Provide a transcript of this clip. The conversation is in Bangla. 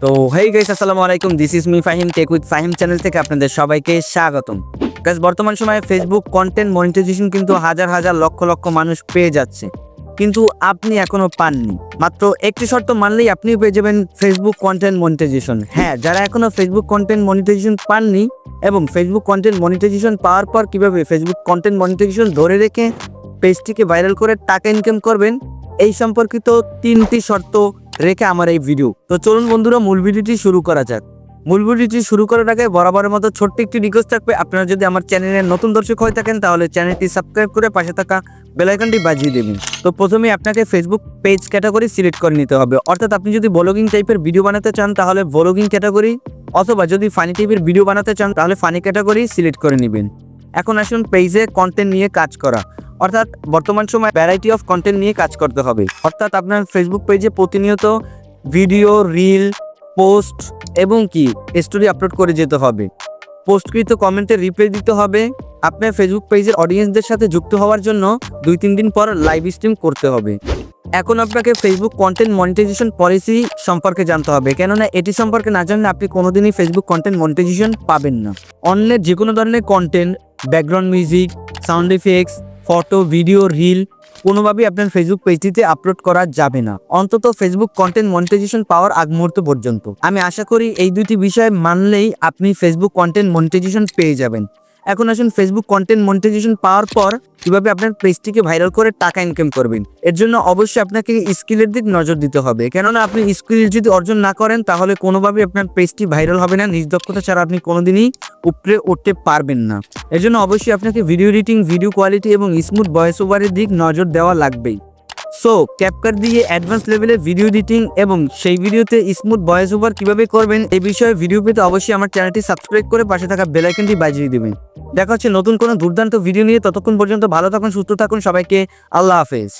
তো হেই গাইস, আসসালামু আলাইকুম। This is me Fahim, tech with Fahim channel থেকে আপনাদের সবাইকে স্বাগতম। গাইস, বর্তমান সময়ে ফেসবুক কন্টেন্ট মনিটাইজেশন কিন্তু হাজার হাজার লক্ষ লক্ষ মানুষ পেয়ে যাচ্ছে, কিন্তু আপনি এখনো পাননি। মাত্র একটি শর্ত মানলেই আপনি পেয়ে যাবেন ফেসবুক কন্টেন্ট মনিটাইজেশন। হ্যাঁ, যারা এখনো ফেসবুক কন্টেন্ট মনিটাইজেশন পাননি এবং ফেসবুক কন্টেন্ট মনিটাইজেশন পাওয়ার পর কিভাবে ফেসবুক কন্টেন্ট মনিটাইজেশন ধরে রেখে পেজটিকে ভাইরাল করে টাকা ইনকাম করবেন, এই সম্পর্কিত 3টি শর্ত রেখে আমার এই ভিডিও। তো চলুন বন্ধুরা, মূল ভিডিওটি শুরু করা যাক। মূল ভিডিওটি শুরু করার আগে বরাবরের মতো ছোট্ট একটি রিকোয়েস্ট থাকবে, আপনারা যদি আমার চ্যানেলের নতুন দর্শক হয়ে থাকেন তাহলে চ্যানেলটি সাবস্ক্রাইব করে পাশে থাকা বেল আইকনটি বাজিয়ে দেবেন। তো প্রথমেই আপনাকে ফেসবুক পেজ ক্যাটাগরি সিলেক্ট করে নিতে হবে, অর্থাৎ আপনি যদি ব্লগিং টাইপের ভিডিও বানাতে চান তাহলে ব্লগিং ক্যাটাগরি, অথবা যদি ফানি টাইপের ভিডিও বানাতে চান তাহলে ফানি ক্যাটাগরি সিলেক্ট করে নেবেন। এখন আসুন পেজে কন্টেন্ট নিয়ে কাজ করা, অর্থাৎ বর্তমান সময় ভ্যারাইটি অফ কন্টেন্ট নিয়ে কাজ করতে হবে। অর্থাৎ আপনার ফেসবুক পেজে প্রতিনিয়ত ভিডিও, রিল, পোস্ট এবং কি স্টোরি আপলোড করে যেতে হবে। পোস্টকৃত কমেন্টে রিপ্লাই দিতে হবে। আপনার ফেসবুক পেজের অডিয়েন্সদের সাথে যুক্ত হওয়ার জন্য 2-3 দিন পর লাইভ স্ট্রিম করতে হবে। এখন আপনাকে ফেসবুক কন্টেন্ট মনিটাইজেশন পলিসি সম্পর্কে জানতে হবে, কেননা এটি সম্পর্কে না জানলে আপনি কোনোদিনই ফেসবুক কন্টেন্ট মনিটাইজেশন পাবেন না। অনলাইনে যে কোনো ধরনের content, background music, sound effects, photo, video, reel কোনোভাবেই আপনার ফেসবুক পেজটিতে আপলোড করা যাবে না, অন্তত ফেসবুক কন্টেন্ট মনিটাইজেশন পাওয়ার আগ মুহূর্ত পর্যন্ত। আমি আশা করি এই দুটি বিষয় মানলেই আপনি ফেসবুক কন্টেন্ট মনিটাইজেশন পেয়ে যাবেন। এখন আসুন ফেসবুক কন্টেন্ট মনিটাইজেশন পাওয়ার পর কিভাবে আপনার পেজটিকে ভাইরাল করে টাকা ইনকাম করবেন। এর জন্য অবশ্যই আপনাকে স্কিলের দিক নজর দিতে হবে, কেননা আপনি স্কিল যদি অর্জন না করেন তাহলে কোনোভাবেই আপনার পেজটি ভাইরাল হবে না। নিজ দক্ষতা ছাড়া আপনি কোনোদিনই উপরে উঠতে পারবেন না। এর জন্য অবশ্যই আপনাকে ভিডিও এডিটিং, ভিডিও কোয়ালিটি এবং স্মুথ ভয়েস ওভারের দিক নজর দেওয়া লাগবেই। সো ক্যাপকাট দিয়ে অ্যাডভান্স লেভেলে ভিডিও এডিটিং এবং সেই ভিডিওতে স্মুথ ভয়েস ওভার কিভাবে করবেন এই বিষয়ে ভিডিও পেতে অবশ্যই আমার চ্যানেলটি সাবস্ক্রাইব করে পাশে থাকা বেল আইকনটি বাজিয়ে দেবেন। দেখা হচ্ছে নতুন কোনো দুর্দান্ত ভিডিও নিয়ে। ততক্ষণ পর্যন্ত ভালো থাকুন, সুস্থ থাকুন। সবাইকে আল্লাহ হাফেজ।